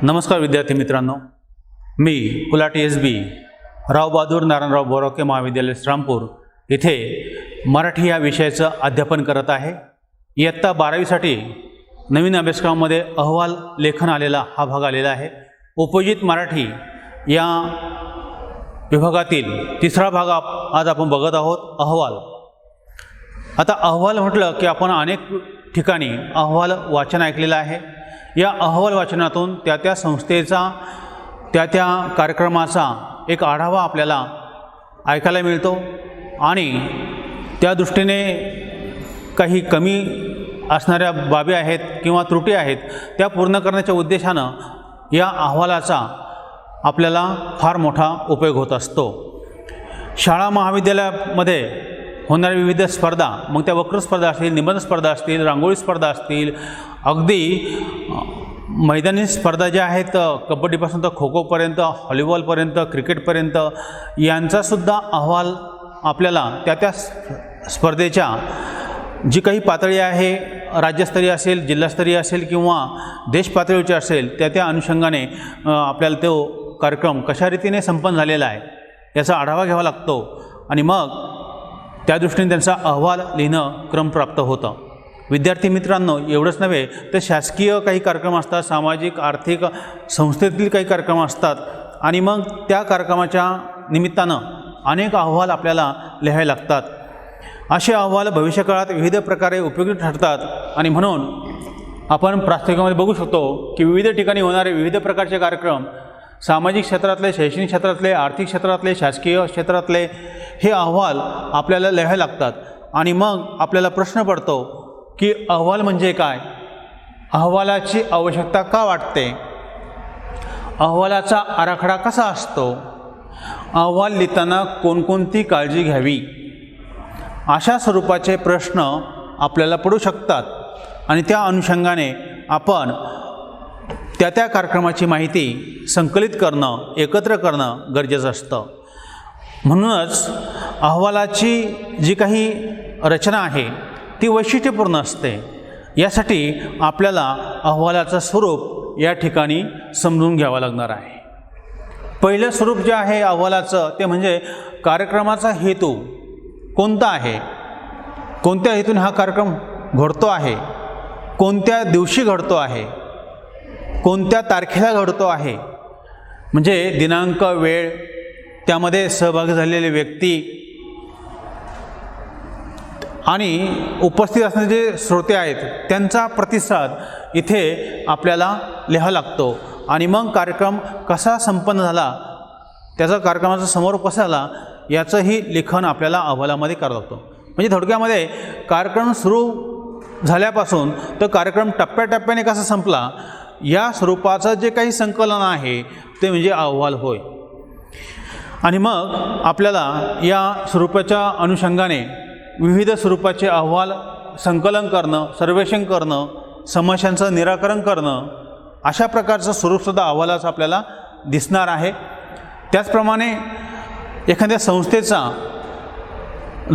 नमस्कार विद्यार्थी मित्रांनो, मी कुलाटी एस.बी. राव बहादूर नारायणराव बोरावके महाविद्यालय श्रीरामपूर इथे मराठी या विषयाचं अध्यापन करत आहे। इयत्ता 12वीसाठी नवीन अभ्यासक्रमामध्ये अहवाल लेखन आलेला हा भाग आलेला आहे। उपयोजित मराठी या विभागातील तिसरा भाग आज आपण बघत आहोत, अहवाल। आता अहवाल म्हटलं की आपण अनेक ठिकाणी अहवाल वाचन ऐकलेलं आहे। या अहवाल वाचनातून त्या संस्थेचा त्या कार्यक्रमाचा एक आढावा आपल्याला ऐकायला मिळतो आणि त्या दृष्टीने काही कमी असणाऱ्या बाबी आहेत किंवा त्रुटी आहेत त्या पूर्ण करण्याच्या उद्देशानं या अहवालाचा आपल्याला फार मोठा उपयोग होत असतो। शाळा महाविद्यालयामध्ये होणाऱ्या विविध स्पर्धा, मग त्या वक्तृत्व स्पर्धा असतील, निबंध स्पर्धा असतील, रांगोळी स्पर्धा असतील, अगदी मैदानी स्पर्धा ज्या आहेत, कबड्डीपासून तर खो खोपर्यंत, व्हॉलीबॉलपर्यंत, क्रिकेटपर्यंत यांचासुद्धा अहवाल आपल्याला त्या स्पर्धेच्या जी काही पातळी आहे, राज्यस्तरीय असेल, जिल्हास्तरीय असेल किंवा देश पातळीचे असेल, त्या अनुषंगाने आपल्याला तो कार्यक्रम कशा रीतीने संपन्न झालेला आहे याचा आढावा घ्यावा लागतो आणि मग त्या दृष्टीने त्यांचा अहवाल लिहिणं क्रमप्राप्त होतं। विद्यार्थी मित्रांनो, एवढंच नव्हे तर शासकीय काही कार्यक्रम असतात, सामाजिक आर्थिक संस्थेतील काही कार्यक्रम असतात आणि मग त्या कार्यक्रमाच्या निमित्तानं अनेक अहवाल आपल्याला लिहायला लागतात। असे अहवाल भविष्यकाळात विविध प्रकारे उपयोगी ठरतात आणि म्हणून आपण प्रास्ताविकामध्ये बघू शकतो की विविध ठिकाणी होणारे विविध प्रकारचे कार्यक्रम, सामाजिक क्षेत्रातले, शैक्षणिक क्षेत्रातले, आर्थिक क्षेत्रातले, शासकीय क्षेत्रातले हे अहवाल आपल्याला लिहायला लागतात आणि मग आपल्याला प्रश्न पडतो की अहवाल म्हणजे काय, अहवालाची आवश्यकता का वाटते, अहवालाचा आराखडा कसा असतो, अहवाल लिहिताना कोणकोणती काळजी घ्यावी, अशा स्वरूपाचे प्रश्न आपल्याला पडू शकतात आणि त्या अनुषंगाने आपण त्या कार्यक्रमाची माहिती संकलित करणं, एकत्र करणं गरजेचं असतं। म्हणूनच अहवालाची जी काही रचना आहे ती वैशिष्ट्यपूर्ण असते। यासाठी आपल्याला अहवालाचं स्वरूप या ठिकाणी समजून घ्यावं लागणार आहे। पहिलं स्वरूप जे आहे अहवालाचं ते म्हणजे कार्यक्रमाचा हेतू कोणता आहे, कोणत्या हेतूने हा कार्यक्रम घडतो आहे, कोणत्या दिवशी घडतो आहे, कोणत्या तारखेला घडतो आहे, म्हणजे दिनांक, वेळ, त्यामध्ये सहभागी झालेले व्यक्ती आणि उपस्थित असणारे जे श्रोते आहेत त्यांचा प्रतिसाद इथे आपल्याला लिहावा लागतो आणि मग कार्यक्रम कसा संपन्न झाला, त्याचा कार्यक्रमाचा समारोप कसा झाला याचंही लेखन आपल्याला अहवालामध्ये करावं लागतं। म्हणजे थोडक्यामध्ये कार्यक्रम सुरू झाल्यापासून तर कार्यक्रम टप्प्याटप्प्याने कसा संपला या स्वरूपाचं जे काही संकलन आहे ते म्हणजे अहवाल होय। आणि मग आपल्याला या स्वरूपाच्या अनुषंगाने विविध स्वरूपाचे अहवाल संकलन करणं, सर्वेक्षण करणं, समस्यांचं निराकरण करणं, अशा प्रकारचं स्वरूपसुद्धा अहवालाचं आपल्याला दिसणार आहे। त्याचप्रमाणे एखाद्या संस्थेचा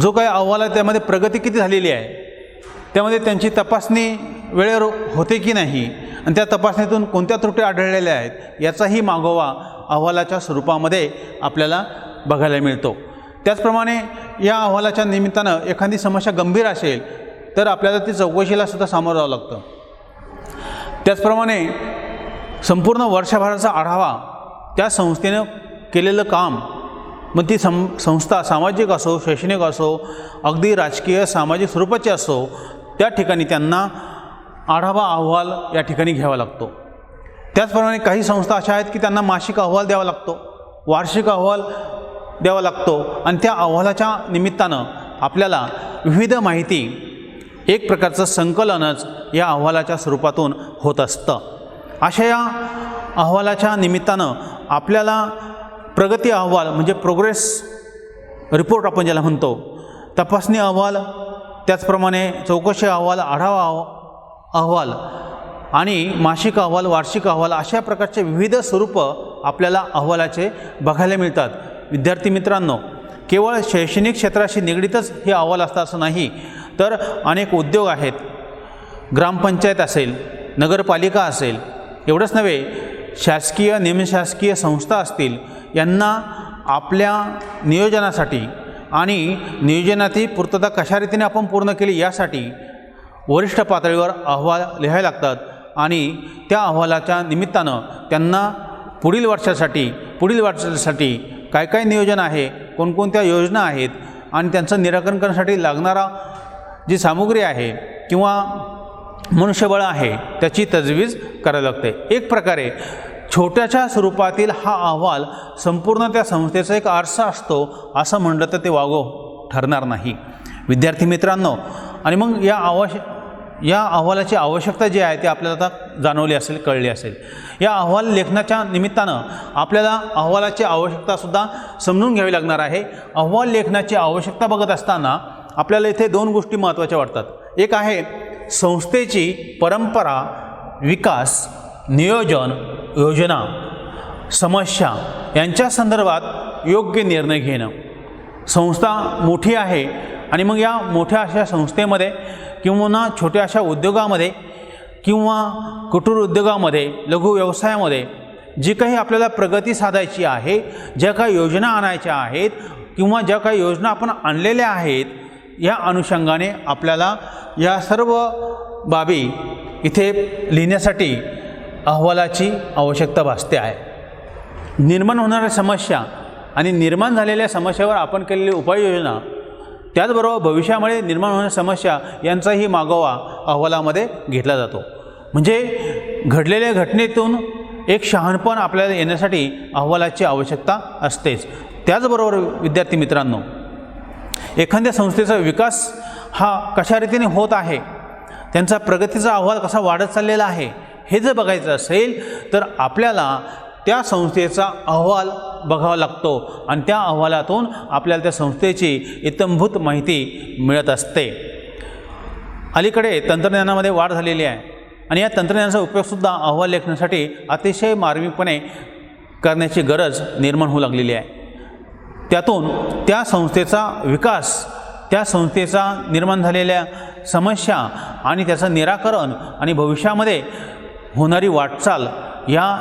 जो काही अहवाल आहे त्यामध्ये प्रगती किती झालेली आहे, त्यामध्ये त्यांची तपासणी वेळेवर होते की नाही आणि त्या तपासणीतून कोणत्या त्रुटी आढळलेल्या आहेत याचाही मागोवा अहवालाच्या स्वरूपामध्ये आपल्याला बघायला मिळतो। त्याचप्रमाणे या अहवालाच्या निमित्तानं एखादी समस्या गंभीर असेल तर आपल्याला ती चौकशीला सुद्धा सामोरं जावं लागतं। त्याचप्रमाणे संपूर्ण वर्षभराचा आढावा, त्या संस्थेनं केलेलं काम, मग ती संस्था सामाजिक असो, शैक्षणिक असो, अगदी राजकीय सामाजिक स्वरूपाची असो, त्या ठिकाणी त्यांना आढावा अहवाल या ठिकाणी घ्यावा लागतो। त्याचप्रमाणे काही संस्था अशा आहेत की त्यांना मासिक अहवाल द्यावा लागतो, वार्षिक अहवाल द्यावा लागतो आणि त्या अहवालाच्या निमित्तानं आपल्याला विविध माहिती, एक प्रकारचं संकलनच या अहवालाच्या स्वरूपातून होत असतं। अशा या अहवालाच्या निमित्तानं आपल्याला प्रगती अहवाल म्हणजे प्रोग्रेस रिपोर्ट आपण ज्याला म्हणतो, तपासणी अहवाल, त्याचप्रमाणे चौकशी अहवाल, आढावा अहवाल आणि मासिक अहवाल, वार्षिक अहवाल अशा प्रकारचे विविध स्वरूपं आपल्याला अहवालाचे बघायला मिळतात। विद्यार्थी मित्रांनो, केवळ शैक्षणिक क्षेत्राशी निगडीतच हे अहवाल असतात असं नाही, तर अनेक उद्योग आहेत, ग्रामपंचायत असेल, नगरपालिका असेल, एवढंच नव्हे शासकीय निमशासकीय संस्था असतील यांना आपल्या नियोजनासाठी आणि नियोजनाची पूर्तता कशा रीतीने आपण पूर्ण केली यासाठी वरिष्ठ पातळीवर अहवाल लिहावे लागतात आणि त्या अहवालाच्या निमित्तानं त्यांना पुढील वर्षासाठी काय काय नियोजन आहे, कोणकोणत्या योजना आहेत आणि त्यांचं निराकरण करण्यासाठी लागणारा जी सामुग्री आहे किंवा मनुष्यबळ आहे त्याची तजवीज करावी लागते। एक प्रकारे छोट्याशा स्वरूपातील हा अहवाल संपूर्ण त्या संस्थेचा एक आरसा असतो असं म्हटलं तर ते वावगं ठरणार नाही। विद्यार्थी मित्रांनो, आणि मग या अहवालाची आवश्यकता जी आहे ती आपल्याला आता जाणवली असेल, कळली असेल। या अहवाल लेखनाच्या निमित्तानं आपल्याला अहवालाची आवश्यकतासुद्धा समजून घ्यावी लागणार आहे। अहवाल लेखनाची आवश्यकता बघत असताना आपल्याला इथे दोन गोष्टी महत्त्वाच्या वाटतात। एक आहे संस्थेची परंपरा, विकास, नियोजन, योजना, समस्या यांच्या संदर्भात योग्य निर्णय घेणं। संस्था मोठी आहे आणि मग या मोठ्या अशा संस्थेमध्ये किंवा छोट्या अशा उद्योगामध्ये किंवा कुटीर उद्योगामध्ये, लघु व्यवसायामध्ये जी काही आपल्याला प्रगती साधायची आहे, ज्या काही योजना आणायच्या आहेत किंवा ज्या काही योजना आपण आणलेल्या आहेत, या अनुषंगाने आपल्याला या सर्व बाबी इथे लिहिण्यासाठी अहवालाची आवश्यकता भासते आहे। निर्माण होणाऱ्या समस्या आणि निर्माण झालेल्या समस्यावर आपण केलेली उपाययोजना, त्याचबरोबर भविष्यामध्ये निर्माण होणाऱ्या समस्या यांचाही मागोवा अहवालामध्ये घेतला जातो। म्हणजे घडलेल्या घटनेतून एक शहाणपण आपल्याला येण्यासाठी अहवालाची आवश्यकता असतेच। त्याचबरोबर विद्यार्थी मित्रांनो, एखाद्या संस्थेचा विकास हा कशा रीतीने होत आहे, त्यांचा प्रगतीचा अहवाल कसा वाढत चाललेला आहे हे जर बघायचं असेल तर आपल्याला त्या संस्थेचा अहवाल बघावा लागतो आणि त्या अहवालातून आपल्याला त्या संस्थेची इत्थंभूत माहिती मिळत असते। अलीकडे तंत्रज्ञानामध्ये वाढ झालेली आहे आणि या तंत्रज्ञानाचा उपयोगसुद्धा अहवाल लेखनासाठी अतिशय मार्मिकपणे करण्याची गरज निर्माण होऊ लागलेली आहे। त्यातून त्या संस्थेचा विकास, त्या संस्थेचा निर्माण झालेल्या समस्या आणि त्याचं निराकरण आणि भविष्यामध्ये होणारी वाटचाल या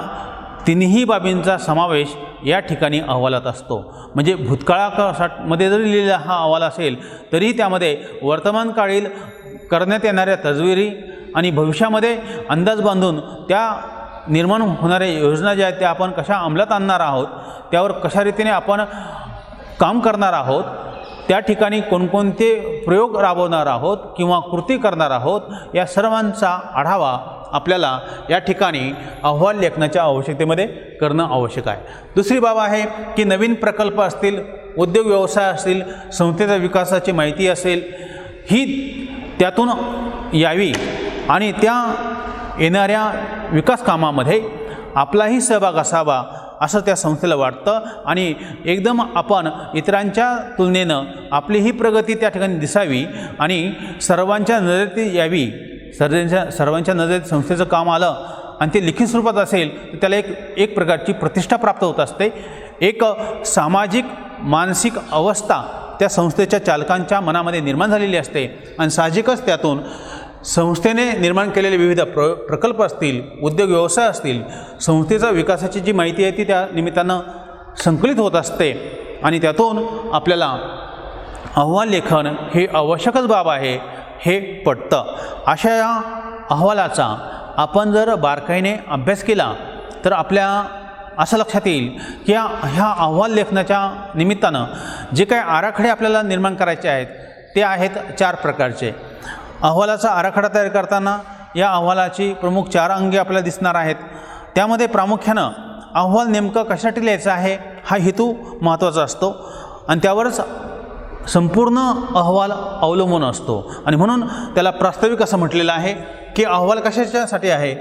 तिन्ही बाबींचा समावेश या ठिकाणी अहवालात असतो। म्हणजे भूतकाळामध्ये जरी लिहिलेला हा अहवाल असेल तरी त्यामध्ये वर्तमानकाळील करण्यात येणाऱ्या तजवीरी आणि भविष्यामध्ये अंदाज बांधून त्या निर्माण होणाऱ्या योजना ज्या आहेत त्या आपण कशा अंमलात आणणार आहोत, त्यावर कशा रीतीने आपण काम करणार आहोत, त्या ठिकाणी कोणकोणते प्रयोग राबवणार आहोत किंवा कृती करणार आहोत, या सर्वांचा आढावा आपल्याला या ठिकाणी अहवाल लेखनाच्या आवश्यकतेमध्ये करणं आवश्यक आहे। दुसरी बाब आहे की नवीन प्रकल्प असतील, उद्योग व्यवसाय असतील, संस्थेच्या विकासाची माहिती असेल, ही त्यातून यावी आणि त्या येणाऱ्या विकास कामामध्ये आपलाही सहभाग असावा असं त्या संस्थेला वाटतं आणि एकदम आपण इतरांच्या तुलनेनं आपली ही प्रगती त्या ठिकाणी दिसावी आणि सर्वांच्या नजरेत यावी, सर्वांच्या नजरेत संस्थेचं काम आलं आणि ते लिखित स्वरूपात असेल तर त्याला एक प्रकारची प्रतिष्ठा प्राप्त होत असते। एक सामाजिक मानसिक अवस्था त्या संस्थेच्या चालकांच्या मनामध्ये निर्माण झालेली असते आणि साहजिकच त्यातून संस्थेने निर्माण केलेले विविध प्रकल्प असतील, उद्योग व्यवसाय असतील, संस्थेचा विकासाची जी माहिती आहे ती त्या निमित्तानं संकलित होत असते आणि त्यातून आपल्याला अहवाल लेखन हे आवश्यकच बाब आहे हे पटतं। अशा या अहवालाचा आपण जर बारकाईने अभ्यास केला तर आपल्या असं लक्षात येईल की ह्या अहवाल लेखनाच्या निमित्तानं जे काही आराखडे आपल्याला निर्माण करायचे आहेत ते आहेत 4 प्रकारचे। अहवालाचा आराखडा तयार करताना या अहवालाची प्रमुख 4 अंगे आपल्याला दिसणार आहेत। त्यामध्ये प्रामुख्यानं अहवाल नेमकं कशासाठी लिहायचं आहे हा हेतू महत्त्वाचा असतो आणि त्यावरच संपूर्ण अहवाल अवलंबून असतो आणि म्हणून त्याला प्रास्ताविक असं म्हटलेलं आहे की अहवाल कशासाठी आहे,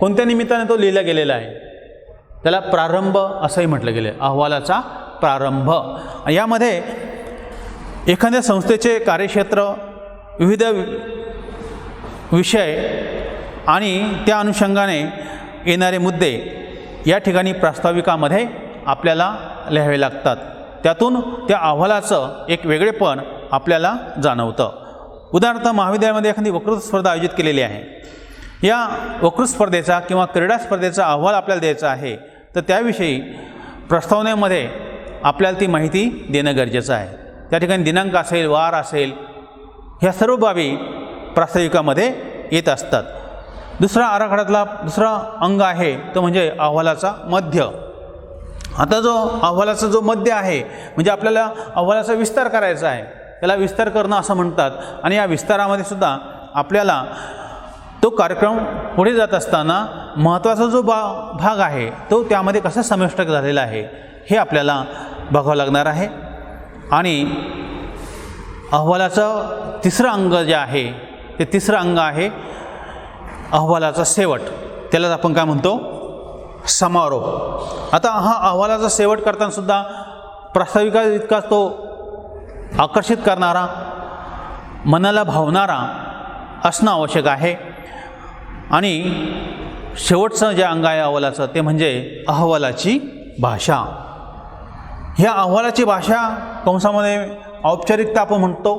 कोणत्या निमित्ताने तो लिहिला गेलेला आहे, त्याला प्रारंभ असंही म्हटलं गेलं आहे, अहवालाचा प्रारंभ। यामध्ये एखाद्या संस्थेचे कार्यक्षेत्र, विविध विषय आणि त्या अनुषंगाने येणारे मुद्दे या ठिकाणी प्रास्ताविकामध्ये आपल्याला लिहावे लागतात। त्यातून त्या अहवालाचं एक वेगळेपण आपल्याला जाणवतं। उदाहरणार्थ महाविद्यालयामध्ये एखादी वक्तृत्व स्पर्धा आयोजित केलेली आहे या वक्तृत्व स्पर्धेचा किंवा क्रीडा स्पर्धेचा अहवाल आपल्याला द्यायचा आहे, तर त्याविषयी प्रस्तावनेमध्ये आपल्याला ती माहिती देणं गरजेचं आहे. त्या ठिकाणी दिनांक असेल, वार असेल, ह्या सर्व बाबी प्रास्ताविकामध्ये येत असतात. दुसरा आराखड्यातला दुसरा अंग आहे तो म्हणजे अहवालाचा मध्य. आता जो अहवालाचा जो मध्य आहे म्हणजे आपल्याला अहवालाचा विस्तार करायचा आहे, त्याला विस्तार करणं असं म्हणतात. आणि या विस्तारामध्ये सुद्धा आपल्याला तो कार्यक्रम पुढे जात असताना महत्त्वाचा जो भाग आहे तो त्यामध्ये कसा समाविष्ट झालेला आहे हे आपल्याला बघावं लागणार आहे. आणि अहवालाचं तिसरं अंग जे आहे ते तिसरं अंग आहे अहवालाचा शेवट, त्यालाच आपण काय म्हणतो, समारोप. आता हा अहवालाचा शेवट करताना सुद्धा प्रास्ताविका इतका तो आकर्षित करणारा, मनाला भावणारा असणं आवश्यक आहे. आणि शेवटचं जे अंग आहे अहवालाचं ते म्हणजे अहवालाची भाषा. ह्या अहवालाची भाषा कंसामध्ये औपचारिकता आपण म्हणतो.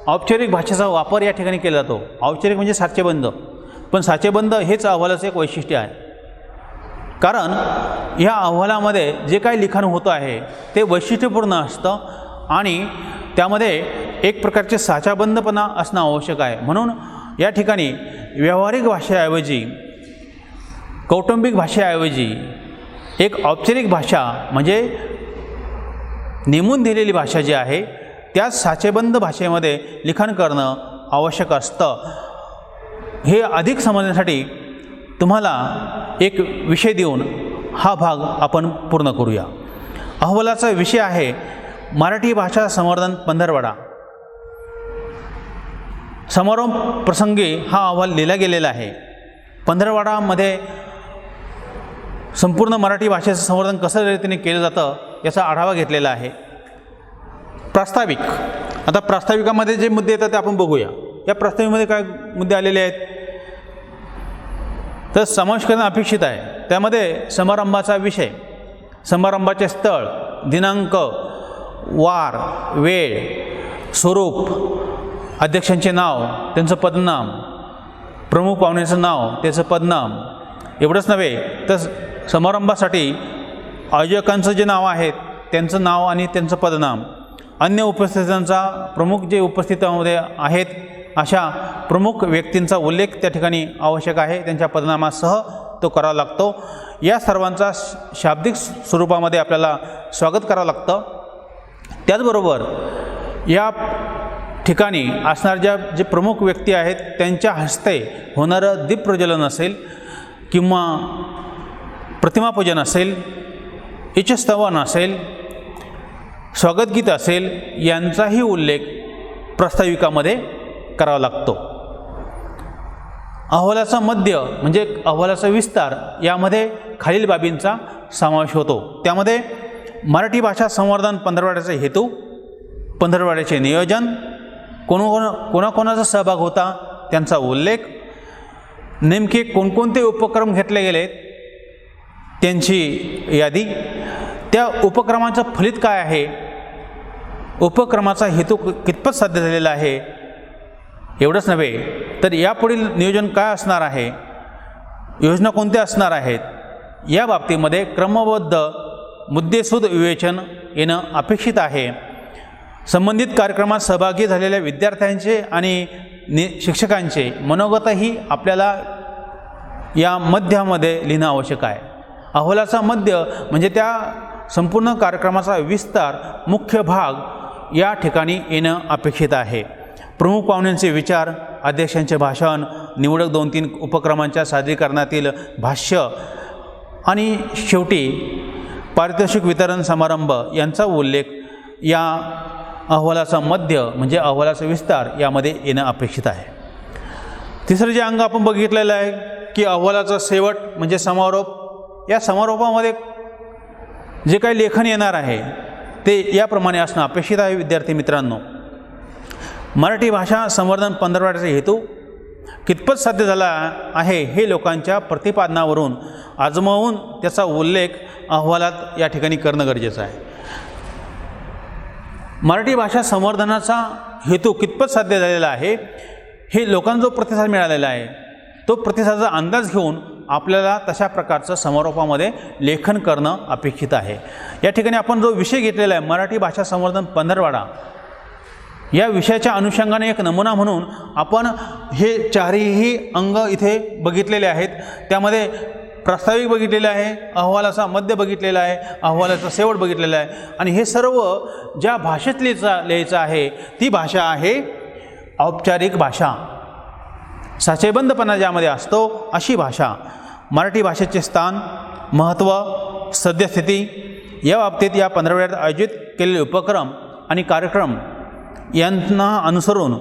औपचारिक भाषेचा वापर या ठिकाणी केला जातो. औपचारिक म्हणजे साचेबंद, पण साचेबंद हेच अहवालाचं एक वैशिष्ट्य आहे. कारण ह्या अहवालामध्ये जे काही लिखाण होतं आहे ते वैशिष्ट्यपूर्ण असतं आणि त्यामध्ये एक प्रकारचे साचाबंदपणा असणं आवश्यक आहे. म्हणून या ठिकाणी व्यावहारिक भाषेऐवजी, कौटुंबिक भाषेऐवजी एक औपचारिक भाषा म्हणजे नेमून दिलेली भाषा जी आहे त्याच साचेबंद भाषेमध्ये लिखाण करणं आवश्यक असतं. हे अधिक समजण्यासाठी तुम्हाला एक विषय देऊन हा भाग आपण पूर्ण करूया. अहवालाचा विषय आहे मराठी भाषा संवर्धन पंधरवडा. समारोप प्रसंगी हा अहवाल लिहिला गेलेला आहे. पंधरवडामध्ये संपूर्ण मराठी भाषेचं संवर्धन कसं रीतीने केलं जातं याचा आढावा घेतलेला आहे. प्रास्ताविक, आता प्रास्ताविकामध्ये जे मुद्दे येतात ते आपण बघूया. या प्रास्ताविकामध्ये काय मुद्दे आलेले आहेत तर समावेश करणं अपेक्षित आहे. त्यामध्ये समारंभाचा विषय, समारंभाचे स्थळ, दिनांक, वार, वेळ, स्वरूप, अध्यक्षांचे नाव, त्यांचं पदनाम, प्रमुख पाहुण्याचं नाव, त्याचं पदनाम. एवढंच नव्हे तर समारंभासाठी आयोजकांचं जे नाव आहे त्यांचं नाव आणि त्यांचं पदनाम, अन्य उपस्थितांचा, प्रमुख जे उपस्थितांमध्ये आहेत अशा प्रमुख व्यक्तींचा उल्लेख त्या ठिकाणी आवश्यक आहे. त्यांच्या पदनामासह तो करावा लागतो. या सर्वांचा शाब्दिक स्वरूपामध्ये आपल्याला स्वागत करावं लागतं. त्याचबरोबर या ठिकाणी असणाऱ्या जे प्रमुख व्यक्ती आहेत त्यांच्या हस्ते होणारं दीपप्रज्वलन असेल किंवा प्रतिमापूजन असेल, इच्छस्तवन असेल, स्वागतगीत असेल, यांचाही उल्लेख प्रास्ताविकामध्ये करावा लागतो. अहवालाचा मध्य म्हणजे अहवालाचा विस्तार, यामध्ये खालील बाबींचा समावेश होतो. त्यामध्ये मराठी भाषा संवर्धन पंधरवड्याचा हेतू, पंधरवड्याचे नियोजन, कोणाकोणाचा सहभाग होता त्यांचा उल्लेख, नेमके कोणकोणते उपक्रम घेतले गेलेत त्यांची यादी, त्या उपक्रमाचं फलित काय आहे, उपक्रमाचा हेतू कितपत साध्य झालेला आहे. एवढंच नव्हे तर यापुढील नियोजन काय असणार आहे, योजना कोणत्या असणार आहेत, या बाबतीमध्ये क्रमबद्ध मुद्देसूद विवेचन येणं अपेक्षित आहे. संबंधित कार्यक्रमात सहभागी झालेल्या विद्यार्थ्यांचे आणि शिक्षकांचे मनोगतही आपल्याला या मध्यामध्ये लिहिणं आवश्यक आहे. अहवालाचा मध्य म्हणजे त्या संपूर्ण कार्यक्रमाचा विस्तार, मुख्य भाग या ठिकाणी येणं अपेक्षित आहे. प्रमुख पाहुण्यांचे विचार, अध्यक्षांचे भाषण, निवडक 2-3 उपक्रमांच्या सादरीकरणातील भाष्य आणि शेवटी पारितोषिक वितरण समारंभ यांचा उल्लेख या अहवालाचा मध्य म्हणजे अहवालाचा विस्तार यामध्ये येणं अपेक्षित आहे. तिसरं जे अंग आपण बघितलेलं आहे की अहवालाचा शेवट म्हणजे समारोप. या समारोपामध्ये जे काही लेखन येणार आहे ते याप्रमाणे असणं अपेक्षित आहे. विद्यार्थी मित्रांनो, मराठी भाषा संवर्धन पंधरवड्याचा हेतू कितपत साध्य झाला आहे हे लोकांच्या प्रतिपादनावरून आजमावून त्याचा उल्लेख अहवालात या ठिकाणी करणं गरजेचं आहे. मराठी भाषा संवर्धनाचा हेतू कितपत साध्य झालेला आहे हे लोकांचा जो प्रतिसाद मिळालेला आहे तो प्रतिसादाचा अंदाज घेऊन आपल्याला तशा प्रकारचं समारोपामध्ये लेखन करणं अपेक्षित आहे. या ठिकाणी आपण जो विषय घेतलेला आहे मराठी भाषा संवर्धन पंधरवडा, या विषयाच्या अनुषंगाने एक नमुना म्हणून आपण हे चारही अंग इथे बघितलेले आहेत. त्यामध्ये प्रास्ताविक बघितलेलं आहे, अहवालाचा मध्य बघितलेला आहे, अहवालाचा शेवट बघितलेला आहे. आणि हे सर्व ज्या भाषेत लिहायचं आहे ती भाषा आहे औपचारिक भाषा. साचेबंदपणा ज्यामध्ये असतो अशी भाषा. मराठी भाषेचे स्थान, महत्त्व, सद्यस्थिती या बाबतीत या 15 आयोजित केलेले उपक्रम आणि कार्यक्रम यांना अनुसरून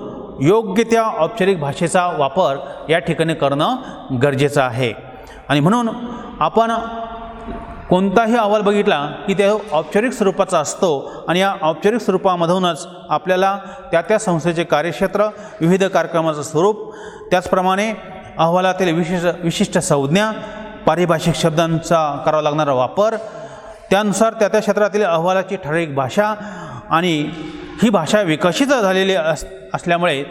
योग्य त्या औपचारिक भाषेचा वापर या ठिकाणी करणं गरजेचं आहे. आणि म्हणून आपण कोणताही अहवाल बघितला की त्या औपचारिक स्वरूपाचा असतो आणि या औपचारिक स्वरूपामधूनच आपल्याला त्या संस्थेचे कार्यक्षेत्र, विविध कार्यक्रमाचं स्वरूप, त्याचप्रमाणे अहवालातील विशिष्ट संज्ञा, पारिभाषिक शब्दांचा करावा लागणारा वापर, त्यानुसार त्या क्षेत्रातील अहवालाची ठराविक भाषा आणि ही भाषा विकसित झालेली असल्यामुळे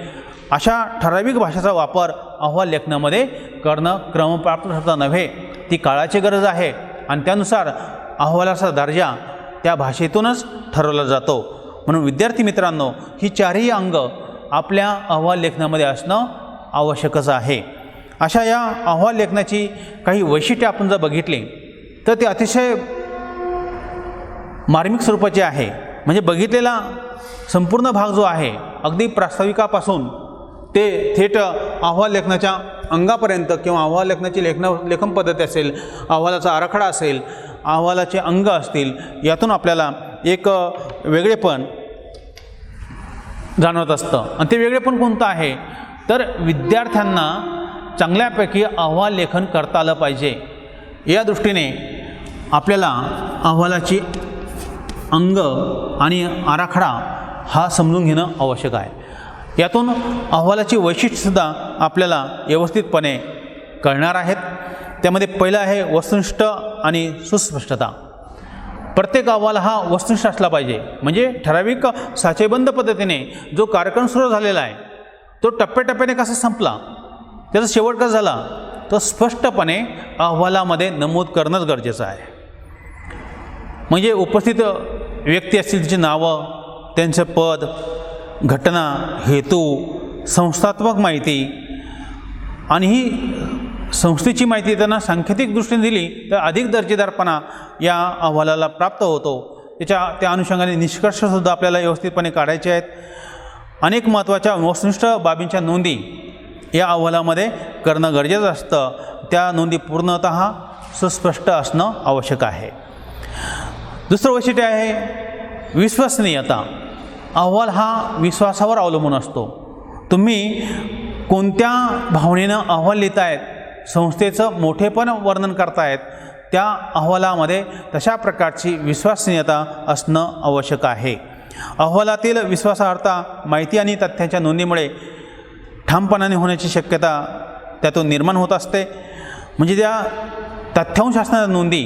अशा ठराविक भाषेचा वापर अहवाल लेखनामध्ये करणं क्रमप्राप्त होता नव्हे, ती काळाची गरज आहे. आणि त्यानुसार अहवालाचा दर्जा त्या भाषेतूनच ठरवला जातो. म्हणून विद्यार्थी मित्रांनो, ही चारही अंग आपल्या अहवाल लेखनामध्ये असणं आवश्यकच आहे. अशा या अहवाल लेखनाची काही वैशिष्ट्ये आपण जर बघितली तर ते अतिशय मार्मिक स्वरूपाचे आहे. म्हणजे बघितलेला संपूर्ण भाग जो आहे अगदी प्रास्ताविकापासून ते थेट अहवाल लेखनाच्या अंगापर्यंत किंवा अहवाल लेखनाची लेखन पद्धती असेल, अहवालाचा आराखडा असेल, अहवालाचे अंग असतील, यातून आपल्याला एक वेगळेपण जाणवत असतं. आणि ते वेगळेपण कोणतं आहे तर विद्यार्थ्यांना चांगल्यापैकी अहवाल लेखन करता आलं पाहिजे. या दृष्टीने आपल्याला अहवालाची अंग आणि आराखडा हा समजून घेणं आवश्यक आहे. यातून अहवालाची वैशिष्ट्यसुद्धा आपल्याला व्यवस्थितपणे कळणार आहेत. त्यामध्ये पहिलं आहे वस्तुनिष्ठ आणि सुस्पष्टता. प्रत्येक अहवाल हा वस्तुनिष्ठ असला पाहिजे. म्हणजे ठराविक साचेबंद पद्धतीने जो कार्यक्रम सुरू झालेला आहे तो टप्प्याटप्प्याने कसा संपला, त्याचा शेवट कसा झाला, तो स्पष्टपणे अहवालामध्ये नमूद करणंच गरजेचं आहे. म्हणजे उपस्थित व्यक्ती असतील तिची नावं, त्यांचं पद, घटना, हेतू, संस्थात्मक माहिती आणि ही संस्थेची माहिती त्यांना सांकेतिक दृष्टीने दिली तर अधिक दर्जेदारपणा या अहवालाला प्राप्त होतो. त्या अनुषंगाने निष्कर्षसुद्धा आपल्याला व्यवस्थितपणे काढायचे आहेत. अनेक महत्त्वाच्या वस्तुनिष्ठ बाबींच्या नोंदी या अहवालामध्ये करणं गरजेचं असतं. त्या नोंदी पूर्णतः सुस्पष्ट असणं आवश्यक आहे. दुसरं वैशिष्ट्य आहे विश्वसनीयता. अहवाल हा विश्वासावर अवलंबून असतो. तुम्ही कोणत्या भावनेनं अहवाल लिहितायत, संस्थेचं मोठेपण वर्णन करतायत, त्या अहवालामध्ये तशा प्रकारची विश्वसनीयता असणं आवश्यक आहे. अहवालातील विश्वासार्हता माहिती आणि तथ्यांच्या नोंदीमुळे ठामपणाने होण्याची शक्यता त्यातून निर्माण होत असते. म्हणजे त्या तथ्यांश असणाऱ्या नोंदी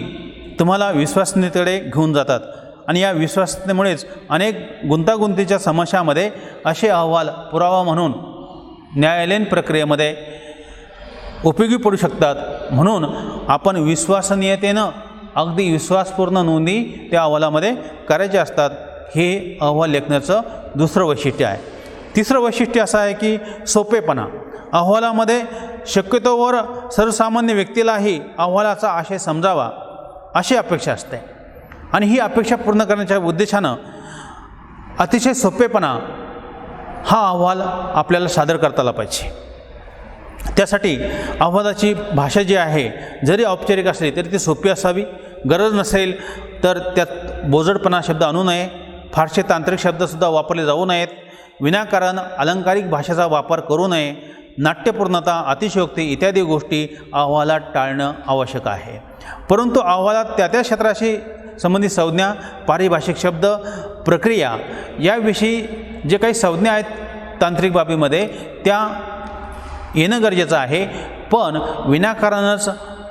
तुम्हाला विश्वसनीयतेकडे घेऊन जातात आणि या विश्वसनीयतेमुळेच अनेक गुंतागुंतीच्या समस्यामध्ये असे अहवाल पुरावा म्हणून न्यायालयीन प्रक्रियेमध्ये उपयोगी पडू शकतात. म्हणून आपण विश्वसनीयतेनं अगदी विश्वासपूर्ण नोंदी त्या अहवालामध्ये करायच्या असतात. हे अहवाल लेखनाचं दुसरं वैशिष्ट्य आहे. तिसरं वैशिष्ट्य असं आहे की सोपेपणा. अहवालामध्ये शक्यतोवर सर्वसामान्य व्यक्तीलाही अहवालाचा आशय समजावा अशी अपेक्षा असते आणि ही अपेक्षा पूर्ण करण्याच्या उद्देशानं अतिशय सोपेपणा हा अहवाल आपल्याला सादर करता आला पाहिजे. त्यासाठी अहवालाची भाषा जी आहे जरी औपचारिक असली तरी ती सोपी असावी. गरज नसेल तर त्यात बोजडपणा शब्द आणू नये. फारसे तांत्रिक शब्दसुद्धा वापरले जाऊ नयेत. विनाकारण अलंकारिक भाषेचा वापर करू नये. नाट्यपूर्णता, अतिशयोक्ती इत्यादी गोष्टी अहवालात टाळणं आवश्यक आहे. परंतु अहवालात त्या क्षेत्राशी संबंधित संज्ञा, पारिभाषिक शब्द, प्रक्रिया याविषयी जे काही संज्ञा आहेत तांत्रिक बाबीमध्ये त्या येणं गरजेचं आहे. पण विनाकारणच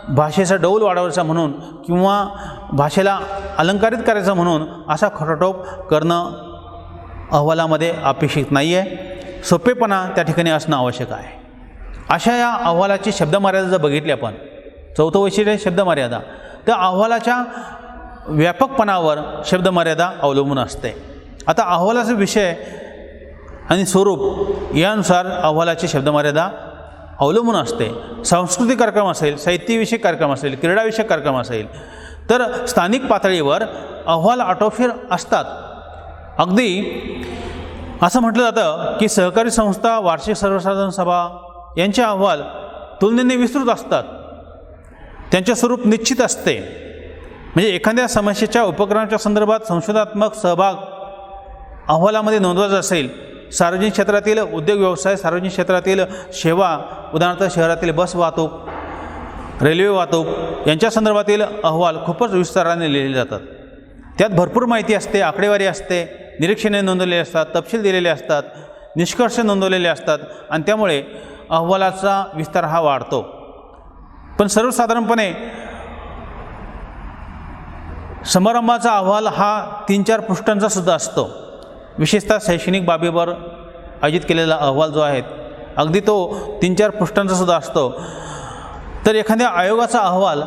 भाषेचा डौल वाढवायचा म्हणून किंवा भाषेला अलंकारित करायचं म्हणून असा खटाटोप करणं अहवालामध्ये अपेक्षित नाही आहे. सोपेपणा त्या ठिकाणी असणं आवश्यक आहे. अशा या अहवालाची शब्दमर्यादा जर बघितली आपण, चौथं वैशिष्ट्य शब्दमर्यादा, तर अहवालाच्या व्यापकपणावर शब्दमर्यादा अवलंबून असते. आता अहवालाचा विषय आणि स्वरूप यानुसार अहवालाची शब्दमर्यादा अवलंबून असते. सांस्कृतिक कार्यक्रम असेल, साहित्यविषयक कार्यक्रम असेल, क्रीडाविषयक कार्यक्रम असेल, तर स्थानिक पातळीवर अहवाल आटोफीर असतात. अगदी असं म्हटलं जातं की सहकारी संस्था, वार्षिक सर्वसाधारण सभा यांचे अहवाल तुलनेने विस्तृत असतात. त्यांचे स्वरूप निश्चित असते. म्हणजे एखाद्या समस्येच्या उपक्रमाच्या संदर्भात संशोधनात्मक सहभाग अहवालामध्ये नोंदवायचा असेल, सार्वजनिक क्षेत्रातील उद्योग व्यवसाय, सार्वजनिक क्षेत्रातील सेवा, उदाहरणार्थ शहरातील बस वाहतूक, रेल्वे वाहतूक यांच्या संदर्भातील अहवाल खूपच विस्ताराने लिहिले जातात. त्यात भरपूर माहिती असते, आकडेवारी असते, निरीक्षणे नोंदवलेली असतात, तपशील दिलेले असतात, निष्कर्ष नोंदवलेले असतात आणि त्यामुळे अहवालाचा विस्तार हा वाढतो. पण सर्वसाधारणपणे समारंभाचा अहवाल हा 3-4 पृष्ठांचा सुद्धा असतो. विशेषतः शैक्षणिक बाबीवर आयोजित केलेला अहवाल जो आहे अगदी तो 3-4 पृष्ठांचा सुद्धा असतो. तर एखाद्या आयोगाचा अहवाल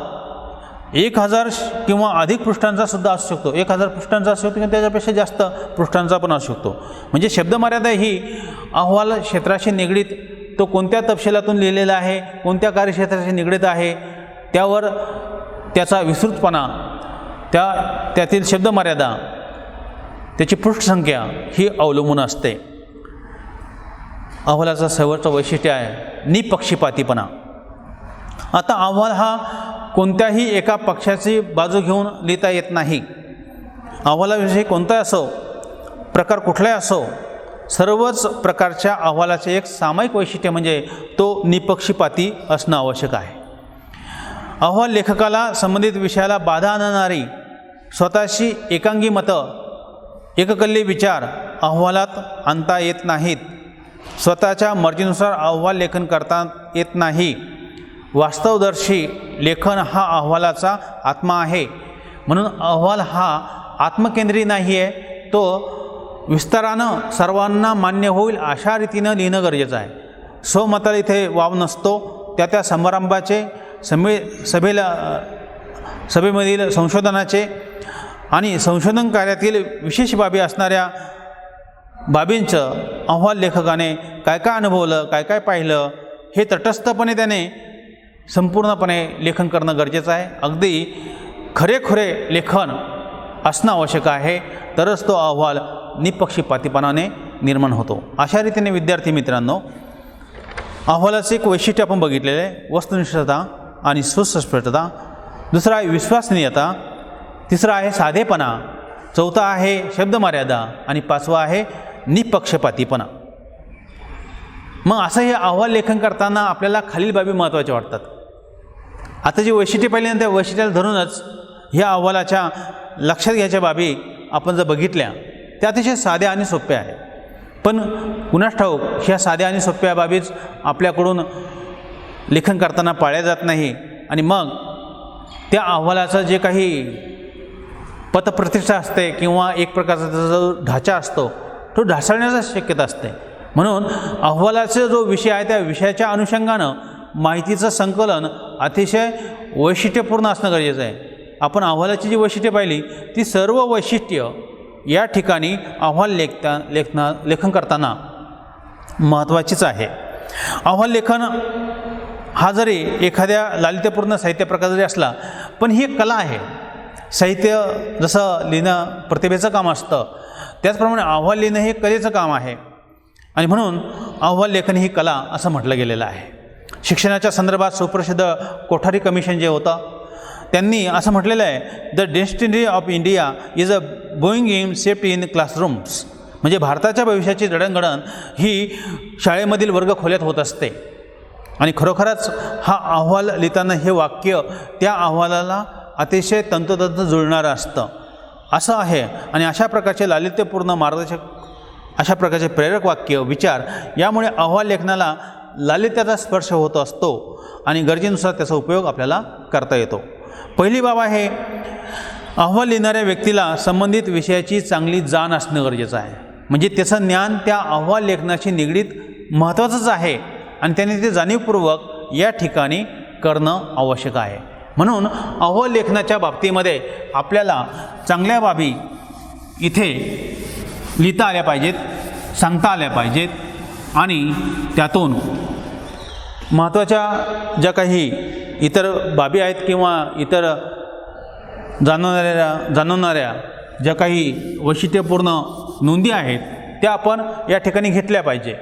1000 किंवा अधिक पृष्ठांचा सुद्धा असू शकतो. 1000 पृष्ठांचा असू शकतो किंवा त्याच्यापेक्षा जास्त पृष्ठांचा पण असू शकतो. म्हणजे शब्दमर्यादा ही अहवाल क्षेत्राशी निगडीत, तो कोणत्या तपशिलातून लिहिलेला आहे, कोणत्या कार्यक्षेत्राशी निगडीत आहे, त्यावर त्याचा विस्तृतपणा, त्यातील शब्दमर्यादा, त्याची पृष्ठसंख्या ही अवलंबून असते. अहवालाचं शेवटचं वैशिष्ट्य आहे निपक्षपातीपणा. आता अहवाल हा कोणत्याही एका पक्षाची बाजू घेऊन लिहिता येत नाही. अहवालाविषयी कोणताही असो, प्रकार कुठलाही असो, सर्वच प्रकारच्या अहवालाचे एक सामायिक वैशिष्ट्य म्हणजे तो निपक्षपाती असणं आवश्यक आहे. अहवाल लेखकाला संबंधित विषयाला बाधा आणणारी स्वतःची एकांगी मतं, एककल्ली विचार अहवालात आणता येत नाहीत. स्वतःच्या मर्जीनुसार अहवाल लेखन करता येत नाही. वास्तवदर्शी लेखन हा अहवालाचा आत्मा आहे. म्हणून अहवाल हा आत्मकेंद्री नाही आहे, तो विस्तारानं सर्वांना मान्य होईल अशा रीतीनं लिहिणं गरजेचं आहे. स्वमताला इथे वाव नसतो. त्या समारंभाचे, सभेमधील संशोधनाचे आणि संशोधन कार्यातील विशेष बाबी असणाऱ्या बाबींचं अहवाल लेखकाने काय काय अनुभवलं, काय काय पाहिलं, हे तटस्थपणे त्याने संपूर्णपणे लेखन करणं गरजेचं आहे. अगदी खरेखुरे लेखन असणं आवश्यक आहे, तरच तो अहवाल निपक्षपातीपणाने निर्माण होतो. अशा रीतीने विद्यार्थी मित्रांनो, अहवालाचे एक वैशिष्ट्य आपण बघितलेले आहे, वस्तुनिष्ठता आणि सुस्पष्टता. दुसरा आहे विश्वसनीयता. तिसरा आहे साधेपणा. चौथा आहे शब्दमर्यादा आणि 5वा आहे निपक्षपातीपणा. मग असं हे अहवाल लेखन करताना आपल्याला खालील बाबी महत्त्वाच्या वाटतात. आता जी वैशिष्ट्ये पाहिल्यानंतर त्या वैशिष्ट्याला धरूनच ह्या अहवालाच्या लक्षात घ्यायच्या बाबी आपण जर बघितल्या, त्या अतिशय साध्या आणि सोप्या आहेत. पण कुणास ठाऊक ह्या साध्या आणि सोप्या बाबीच आपल्याकडून लेखन करताना पाळल्या जात नाही आणि मग त्या अहवालाचं जे काही पतप्रतिष्ठा असते किंवा एक प्रकारचा त्याचा जो ढाचा असतो तो ढासळण्याची शक्यता असते. म्हणून अहवालाचा जो विषय आहे त्या विषयाच्या अनुषंगानं माहितीचं संकलन अतिशय वैशिष्ट्यपूर्ण असणं गरजेचं आहे. आपण अहवालाची जी वैशिष्ट्ये पाहिली ती सर्व वैशिष्ट्य या ठिकाणी अहवाल लेखन करताना महत्त्वाचीच आहे. अहवाल लेखन हा जरी एखाद्या लालित्यपूर्ण साहित्य प्रकार जरी असला, पण ही एक कला आहे. साहित्य जसं लिहिणं प्रतिभेचं काम असतं, त्याचप्रमाणे अहवाल लिहिणं हे कलेचं काम आहे. आणि म्हणून अहवाल लेखन ही कला असं म्हटलं गेलेलं आहे. शिक्षणाच्या संदर्भात सुप्रसिद्ध कोठारी कमिशन जे होतं त्यांनी असं म्हटलेलं आहे, the destiny of India is a going in shaped in classrooms. म्हणजे भारताच्या भविष्याची जडणघडण ही शाळेमधील वर्गखोल्यात होत असते. आणि खरोखरच हा अहवाल लिहिताना हे वाक्य त्या अहवालाला अतिशय तंतोतंत जुळणारं असतं असं आहे. आणि अशा प्रकारचे लालित्यपूर्ण मार्गदर्शक, अशा प्रकारचे प्रेरक वाक्य, विचार यामुळे अहवाल लेखनाला लालित्याचा स्पर्श होत असतो आणि गरजेनुसार त्याचा उपयोग आपल्याला करता येतो. पहिली बाब आहे, अहवाल लिहिणाऱ्या व्यक्तीला संबंधित विषयाची चांगली जाण असणं गरजेचं आहे. म्हणजे त्याचं ज्ञान त्या अहवाल लेखनाशी निगडीत महत्त्वाचंच आहे आणि त्यांनी ते जाणीवपूर्वक या ठिकाणी करणं आवश्यक आहे. म्हणून अहवाल लेखनाच्या बाबतीमध्ये आपल्याला चांगल्या बाबी इथे लिहिता आल्या पाहिजेत, सांगता आल्या पाहिजेत आणि त्यातून महत्त्वाच्या ज्या काही इतर बाबी आहेत किंवा इतर जाणवणाऱ्या ज्या काही वैशिष्ट्यपूर्ण नोंदी आहेत त्या आपण या ठिकाणी घेतल्या पाहिजे.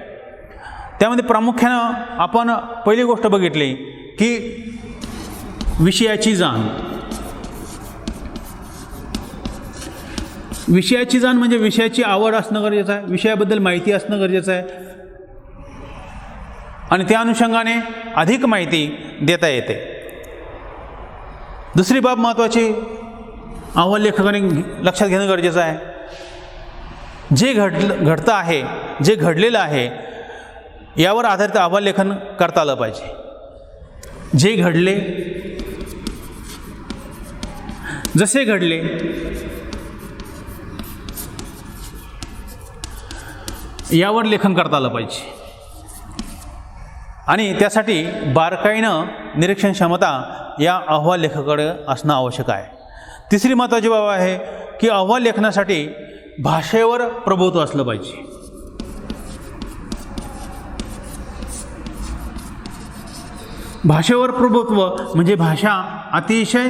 त्यामध्ये प्रामुख्यानं आपण पहिली गोष्ट बघितली की विषयाची जाण. विषयाची जाण म्हणजे विषयाची आवड असणं गरजेचं आहे, विषयाबद्दल माहिती असणं गरजेचं आहे आणि त्या अनुषंगाने अधिक माहिती देता येते. दुसरी बाब महत्त्वाची अहवाल लेखकाने लक्षात घेणं गरजेचं आहे, जे घडतं आहे, जे घडलेलं आहे यावर आधारित अहवाल लेखन करता आलं पाहिजे. जे घडले, जसे घडले, यावर लेखन करता आलं पाहिजे आणि त्यासाठी बारकाईनं निरीक्षण क्षमता या अहवाल लेखकाकडे असणं आवश्यक आहे. तिसरी महत्त्वाची बाब आहे की अहवाल लेखनासाठी भाषेवर प्रभुत्व असलं पाहिजे. भाषेवर प्रभुत्व म्हणजे भाषा अतिशय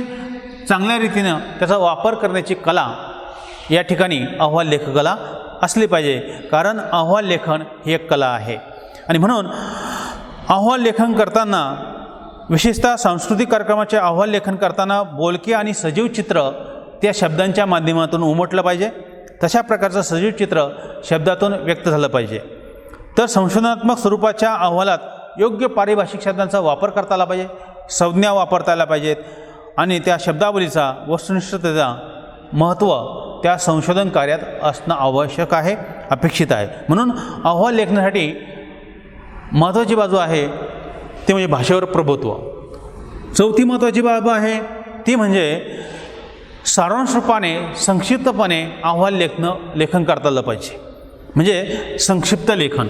चांगल्या रीतीनं त्याचा वापर करण्याची कला या ठिकाणी अहवाल लेखकाला असली पाहिजे, कारण अहवाल लेखन ही एक कला आहे. आणि म्हणून अहवाल लेखन करताना, विशेषतः सांस्कृतिक कार्यक्रमाचे अहवाल लेखन करताना बोलके आणि सजीव चित्र त्या शब्दांच्या माध्यमातून उमटलं पाहिजे. तशा प्रकारचं सजीव चित्र शब्दातून व्यक्त झालं पाहिजे. तर संशोधनात्मक स्वरूपाच्या अहवालात योग्य पारिभाषिक शब्दांचा वापर करता आला पाहिजे, संज्ञा वापरता आल्या पाहिजेत आणि त्या शब्दावलीचा वस्तुनिष्ठतेचा महत्त्व त्या संशोधन कार्यात असणं आवश्यक आहे, अपेक्षित आहे. म्हणून अहवाल लेखनासाठी महत्त्वाची बाजू आहे ती म्हणजे भाषेवर प्रभुत्व. चौथी महत्त्वाची बाब आहे ती म्हणजे सारांश रूपाने, संक्षिप्तपणे अहवाल लेखन करता आलं पाहिजे, म्हणजे संक्षिप्त लेखन.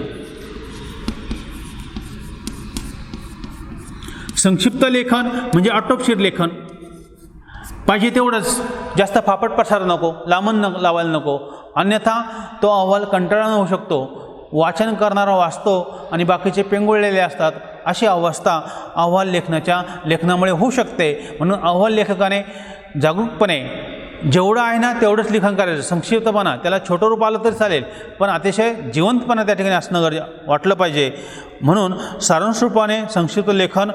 संक्षिप्त लेखन म्हणजे आटोपशीर लेखन पाहिजे तेवढंच, जास्त फापट पसार नको, लांबण लावायला नको, अन्यथा तो अहवाल कंटाळवाणा होऊ शकतो. वाचन करणारा वाचतो आणि बाकीचे पेंगुळलेले असतात, अशी अवस्था अहवाल लेखनामुळे होऊ शकते. म्हणून अहवाल लेखकाने जागरूकपणे जेवढं आहे ना तेवढंच लेखन करायचं. संक्षिप्तपणा, त्याला छोटं रूप आलं तरी चालेल, पण अतिशय जिवंतपणा त्या ठिकाणी असणं वाटलं पाहिजे. म्हणून सारांश रूपाने संक्षिप्त लेखन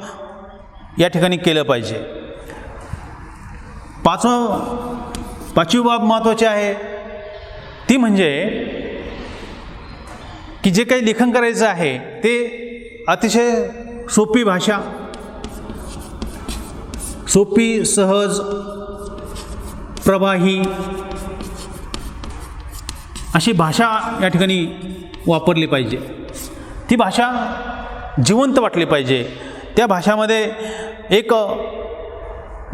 या ठिकाणी केलं पाहिजे. पाचवी बाब महत्त्वाची आहे ती म्हणजे की जे काही लेखन करायचं आहे ते अतिशय सोपी भाषा, सोपी, सहज, प्रवाही अशी भाषा या ठिकाणी वापरली पाहिजे. ती भाषा जिवंत वाटली पाहिजे. त्या भाषामध्ये एक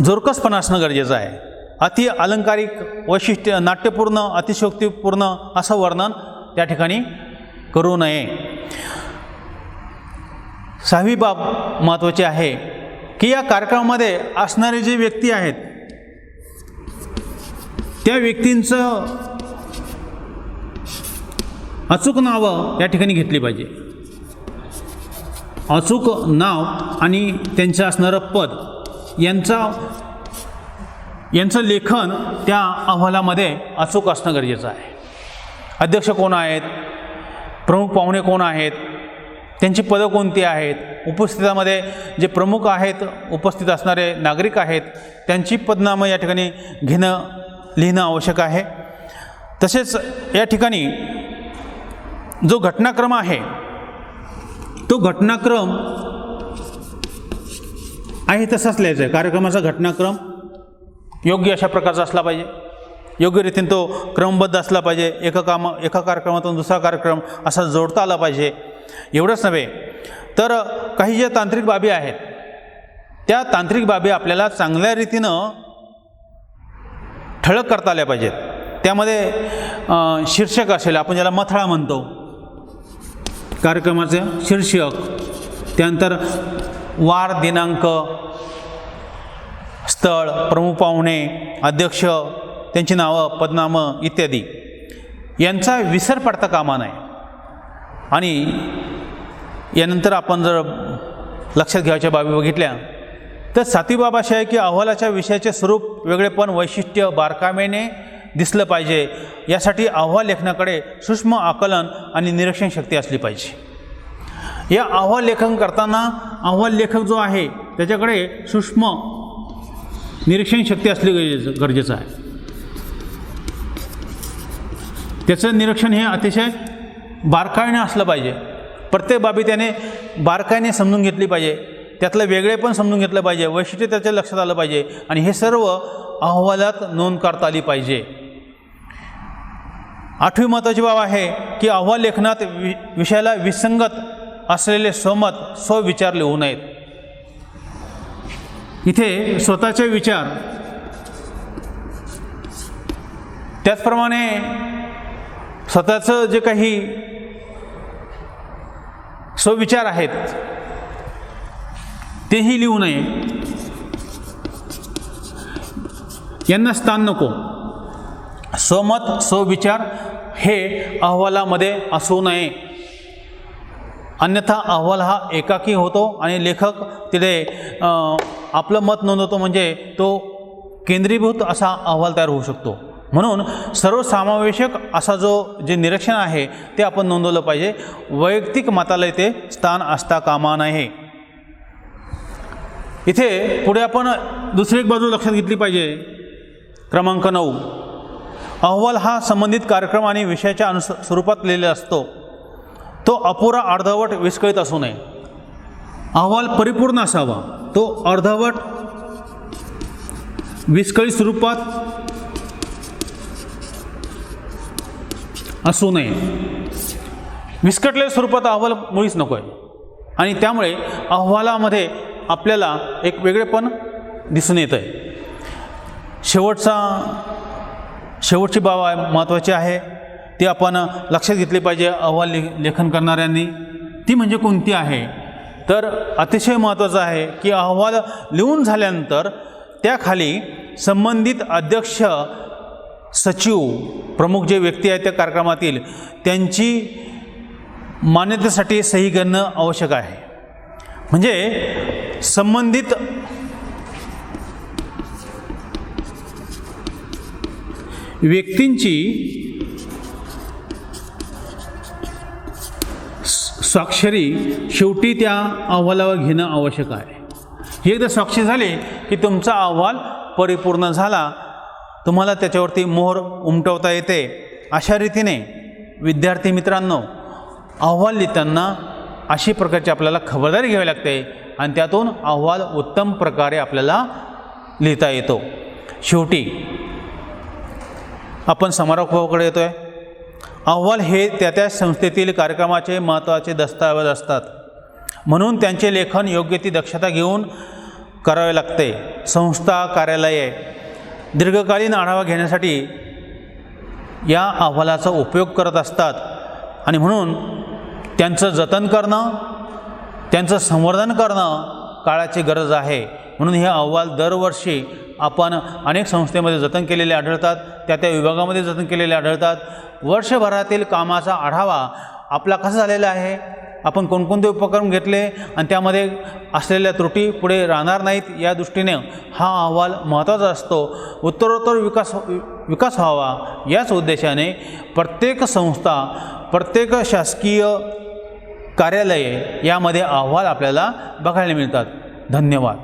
जोरकसपणा असणं गरजेचं आहे. अति अलंकारिक, वैशिष्ट्य, नाट्यपूर्ण, अतिशयोक्तीपूर्ण असं वर्णन त्या ठिकाणी करू नये. सहावी बाब महत्त्वाची आहे की या कार्यक्रमामध्ये असणारे जे व्यक्ती आहेत त्या व्यक्तींचं अचूक नावं या ठिकाणी घेतली पाहिजे. अचूक नाव आणि त्यांचं असणारं पद यांचं लेखन त्या अहवालामध्ये अचूक असणं गरजेचं आहे. अध्यक्ष कोण आहेत, प्रमुख पाहुणे कोण आहेत, त्यांची पदं कोणती आहेत, उपस्थितामध्ये जे प्रमुख आहेत, उपस्थित असणारे नागरिक आहेत, त्यांची पदनामं या ठिकाणी लिहिणं आवश्यक आहे. तसेच या ठिकाणी जो घटनाक्रम आहे तो घटनाक्रम आहे तसाच लिहायचा आहे. कार्यक्रमाचा घटनाक्रम योग्य अशा प्रकारचा असला पाहिजे, योग्य रीतीने तो क्रमबद्ध असला पाहिजे. एका कार्यक्रमातून दुसरा कार्यक्रम असा जोडता आला पाहिजे. एवढंच नव्हे तर काही ज्या तांत्रिक बाबी आहेत त्या तांत्रिक बाबी आपल्याला चांगल्या रीतीनं ठळक करता आल्या पाहिजेत. त्यामध्ये शीर्षक असेल, आपण ज्याला मथळा म्हणतो, कार्यक्रमाचं शीर्षक, त्यानंतर वार, दिनांक, स्थळ, प्रमुख पाहुणे, अध्यक्ष, त्यांची नावं, पदनामं इत्यादी यांचा विसर पडता कामा नये. आणि यानंतर आपण जर लक्षात घ्यायच्या बाबी बघितल्या तर 7वी बाब अशी आहे की अहवालाच्या विषयाचे स्वरूप, वेगळेपण, वैशिष्ट्य बारकाईने दिसलं पाहिजे. यासाठी अहवाल लेखनाकडे सूक्ष्म आकलन आणि निरीक्षण शक्ती असली पाहिजे. या अहवाल लेखन करताना अहवाल लेखक जो आहे त्याच्याकडे सूक्ष्म निरीक्षण शक्ती असली गरजेचं आहे. त्याचं निरीक्षण हे अतिशय बारकाईने असलं पाहिजे. प्रत्येक बाबी त्याने बारकाईने समजून घेतली पाहिजे. त्यातलं वेगळेपण समजून घेतलं पाहिजे, वैशिष्ट्य त्याच्या लक्षात आलं पाहिजे आणि हे सर्व अहवालात नोंद करता आली पाहिजे. 8वी महत्त्वाची बाब आहे की अहवाल लेखनात विषयाला विसंगत असलेले स्वमत, स्वविचार लिहू नयेत. इथे स्वतःचे विचार, त्याचप्रमाणे स्वतःचं जे काही स्वविचार आहेत तेही लिहू नये. यांना स्थान नको. स्वमत, स्वविचार हे अहवालामध्ये असू नये. अन्यथा अहवाल हा एकाकी होतो आणि लेखक तिथे आपलं मत नोंदवतो, म्हणजे तो केंद्रीभूत असा अहवाल तयार होऊ शकतो. म्हणून सर्वसमावेशक असा जे निरीक्षण आहे ते आपण नोंदवलं पाहिजे. वैयक्तिक मताला इथे स्थान असता कामा नये. इथे पुढे आपण दुसरी एक बाजू लक्षात घेतली पाहिजे. क्रमांक 9, अहवाल हा संबंधित कार्यक्रम आणि विषयाच्या स्वरूपात लिहिलेला असतो. तो अपुरा, अर्धवट, विस्कळीत असू नये. अहवाल परिपूर्ण असावा. तो अर्धवट, विस्कळीत स्वरूपात असू नये. विस्कटलेल्या स्वरूपात अहवाल मुळीच नको आहे आणि त्यामुळे अहवालामध्ये आपल्याला एक वेगळेपण दिसून येतं आहे. शेवटची बाब महत्त्वाची आहे, ती आपण लक्षात घेतली पाहिजे अहवाल लेखन करणाऱ्यांनी. ती म्हणजे कोणती आहे तर अतिशय महत्त्वाचं आहे की अहवाल लिहून झाल्यानंतर त्याखाली संबंधित अध्यक्ष, सचिव, प्रमुख जे व्यक्ती आहेत त्या कार्यक्रमातील त्यांची मान्यतेसाठी सही करणं आवश्यक आहे. म्हणजे संबंधित व्यक्तींची स्वाक्षरी शेवटी त्या अहवालावर घेणं आवश्यक आहे. ही एकदा स्वाक्षरी झाली की तुमचा अहवाल परिपूर्ण झाला, तुम्हाला त्याच्यावरती मोहर उमटवता येते. अशा रीतीने विद्यार्थी मित्रांनो, अहवाल लिहिताना अशी प्रकारची आपल्याला खबरदारी घ्यावी लागते आणि त्यातून अहवाल उत्तम प्रकारे आपल्याला लिहिता येतो. शेवटी आपण समारोपाकडे येतो आहे. अहवाल हे त्या संस्थेतील कार्यक्रमाचे महत्त्वाचे दस्तऐवज असतात, म्हणून त्यांचे लेखन योग्य ती दक्षता घेऊन करावे लागते. संस्था, कार्यालये दीर्घकालीन आढावा घेण्यासाठी या अहवालाचा उपयोग करत असतात आणि म्हणून त्यांचं जतन करणं, त्यांचं संवर्धन करणं काळाची गरज आहे. म्हणून हे अहवाल दरवर्षी आपण अनेक संस्थेमध्ये जतन केलेले आढळतात, त्या विभागामध्ये जतन केलेले आढळतात. वर्षभरातील कामाचा आढावा आपला कसा झालेला आहे, आपण कोणकोणते उपक्रम घेतले आणि त्यामध्ये असलेल्या त्रुटी पुढे राहणार नाहीत, या दृष्टीने हा अहवाल महत्त्वाचा असतो. उत्तरोत्तर विकास व्हावा याच उद्देशाने प्रत्येक संस्था, प्रत्येक शासकीय कार्यालये यामध्ये अहवाल आपल्याला बघायला मिळतात. धन्यवाद.